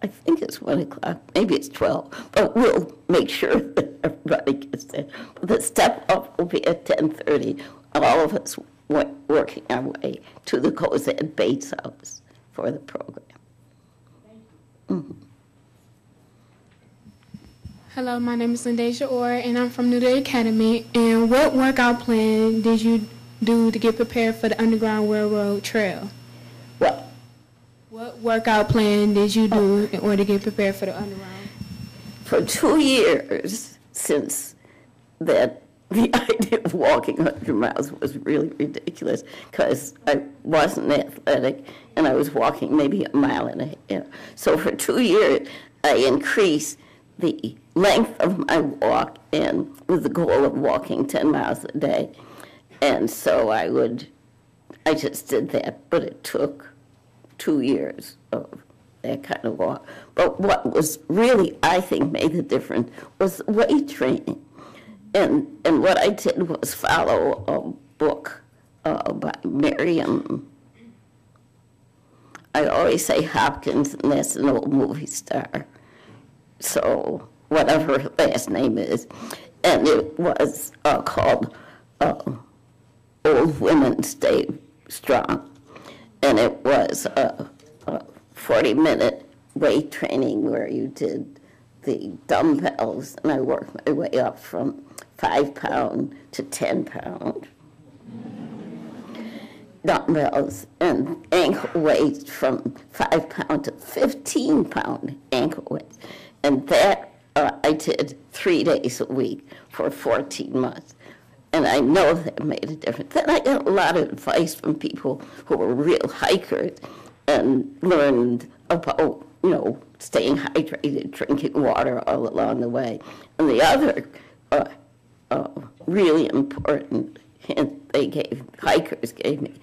I think it's 1 o'clock, maybe it's 12, but we'll make sure that everybody gets there. The step up will be at 10:30. All of us went working our way to the Cosette Bates house for the program. Thank you. Mm-hmm. Hello, my name is Lindasia Orr, and I'm from New Day Academy. And what workout plan did you do to get prepared for the Underground Railroad Trail? What workout plan did you do in order to get prepared for the Underground? For 2 years, since that, the idea of walking 100 miles was really ridiculous because I wasn't athletic and I was walking maybe a mile and a half. So for 2 years, I increased the length of my walk and with the goal of walking 10 miles a day. And so I just did that, but it took 2 years of that kind of walk. But what was really, I think, made the difference was weight training. And what I did was follow a book by Miriam. I always say Hopkins, and that's an old movie star. So whatever her last name is. And it was called Old Women Stay Strong. And it was a 40-minute weight training where you did the dumbbells, and I worked my way up from 5 pound to 10 pound dumbbells, and ankle weights from 5 pound to 15 pound ankle weights. And that I did 3 days a week for 14 months. And I know that made a difference. Then I got a lot of advice from people who were real hikers and learned about, staying hydrated, drinking water all along the way. And the other really important hint hikers gave me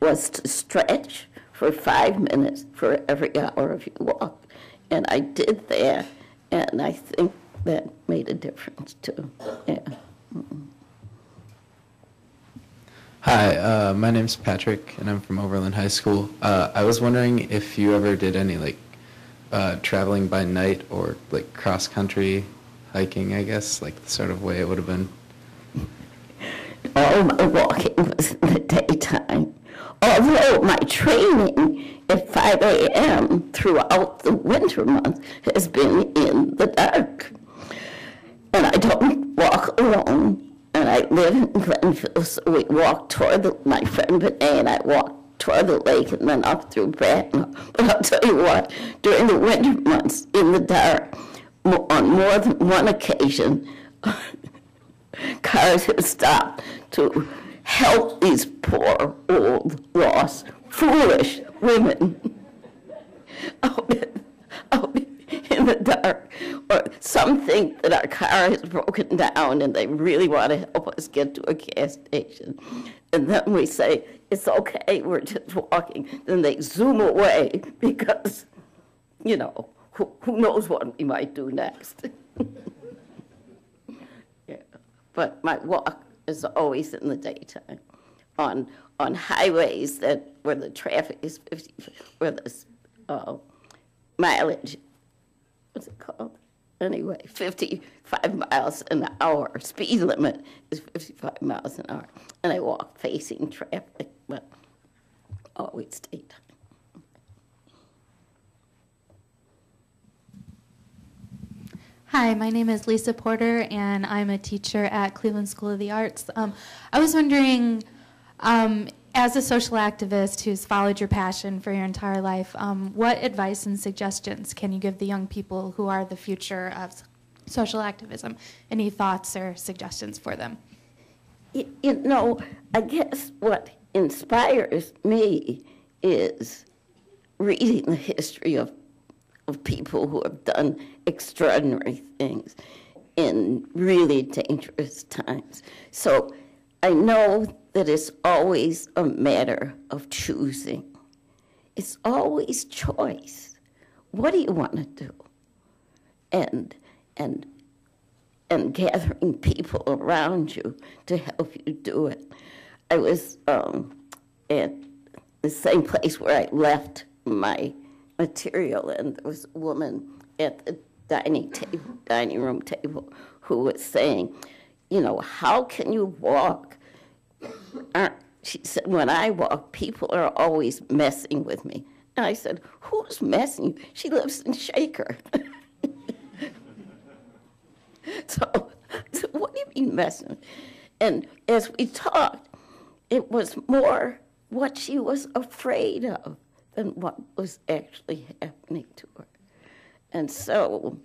was to stretch for 5 minutes for every hour of your walk. And I did that, and I think that made a difference too. Yeah. Mm-hmm. Hi, my name's Patrick, and I'm from Overland High School. I was wondering if you ever did any traveling by night or cross-country hiking, I guess, the sort of way it would have been. All my walking was in the daytime, although my training at 5 a.m. throughout the winter months has been in the dark. And I don't walk alone. And I live in Glenville, so we walked toward my friend Benet and I walked toward the lake and then up through Bracknell. But I'll tell you what, during the winter months in the dark, on more than one occasion, cars have stopped to help these poor, old, lost, foolish women out in the dark. Or some think that our car is broken down and they really want to help us get to a gas station. And then we say, it's okay, we're just walking. Then they zoom away because, who knows what we might do next. Yeah. But my walk is always in the daytime on highways where the traffic is 50, where the mileage, what's it called? Anyway, 55 miles an hour. Speed limit is 55 miles an hour. And I walk facing traffic, but always daytime. Hi, my name is Lisa Porter, and I'm a teacher at Cleveland School of the Arts. I was wondering, as a social activist who's followed your passion for your entire life, what advice and suggestions can you give the young people who are the future of social activism? Any thoughts or suggestions for them? I guess what inspires me is reading the history of people who have done extraordinary things in really dangerous times. So I know that it's always a matter of choosing. It's always choice. What do you want to do? And gathering people around you to help you do it. I was at the same place where I left my material, and there was a woman at the dining room table who was saying, you know, how can you walk? She said, when I walk, people are always messing with me. And I said, who's messing? She lives in Shaker. So what do you mean messing? And as we talked, it was more what she was afraid of than what was actually happening to her. And so,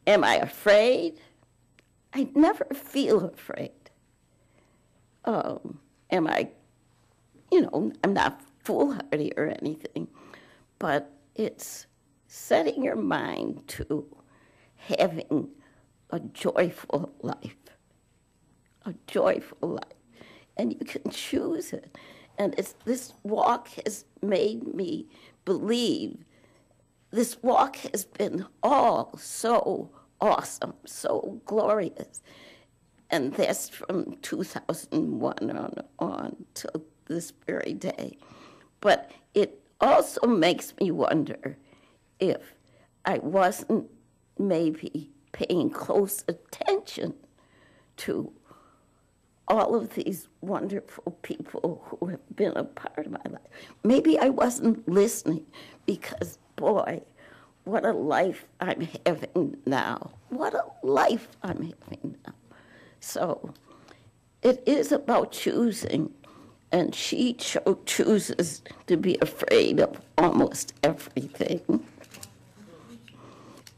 am I afraid? I never feel afraid. Am I, you know, I'm not foolhardy or anything, but it's setting your mind to having a joyful life, a joyful life, and you can choose it. And this walk has made me believe. This walk has been all so awesome, so glorious. And that's from 2001 on till this very day. But it also makes me wonder if I wasn't maybe paying close attention to all of these wonderful people who have been a part of my life. Maybe I wasn't listening because, boy, what a life I'm having now. What a life I'm having now. So it is about choosing, and she chooses to be afraid of almost everything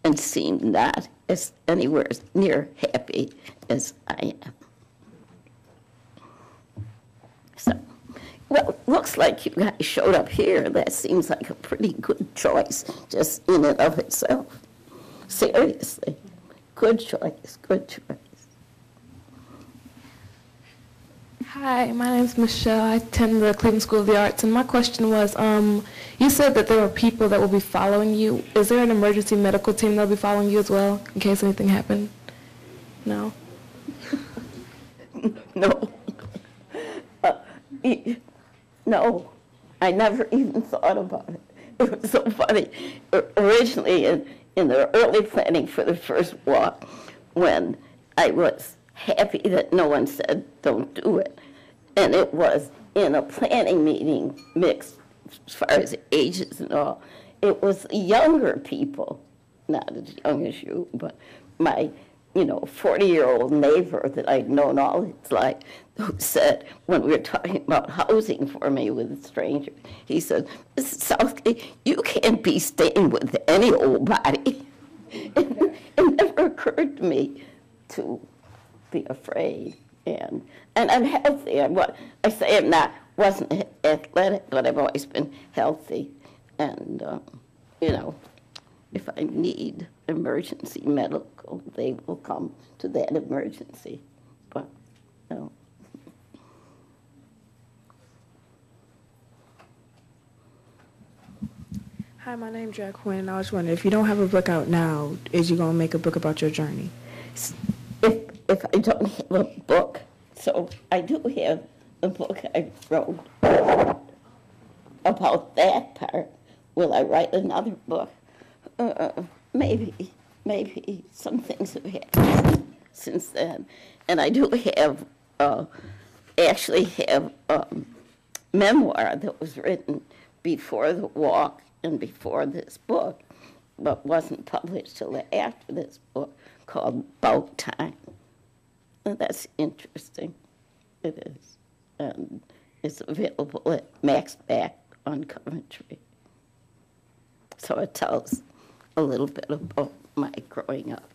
and seem not as anywhere near happy as I am. So, well, looks like you guys showed up here. That seems like a pretty good choice, just in and of itself. Seriously, good choice, good choice. Hi, my name is Michelle. I attend the Cleveland School of the Arts, and my question was, you said that there were people that will be following you. Is there an emergency medical team that will be following you as well, in case anything happened? No? No. No, I never even thought about it. It was so funny. Originally, in the early planning for the first walk, when I was happy that no one said, don't do it, and it was in a planning meeting mixed as far as ages and all, it was the younger people, not as young as you, but my 40-year-old neighbor that I'd known all his life, who said, when we were talking about housing for me with strangers, he said, Mrs. Southgate, you can't be staying with any old body. It never occurred to me to be afraid. And I'm healthy. I say wasn't athletic, but I've always been healthy. And, if I need emergency medical, they will come to that emergency. But, no. Hi, my name's Jack Quinn, and I was wondering, if you don't have a book out now, is you going to make a book about your journey? If I don't have a book, so I do have a book I wrote about that part. Will I write another book? Maybe some things have happened since then. And I do have, actually have a memoir that was written before the walk and before this book, but wasn't published till after this book, called About Time. And that's interesting. It is. And it's available at Max Back on Coventry. So it tells a little bit about my growing up.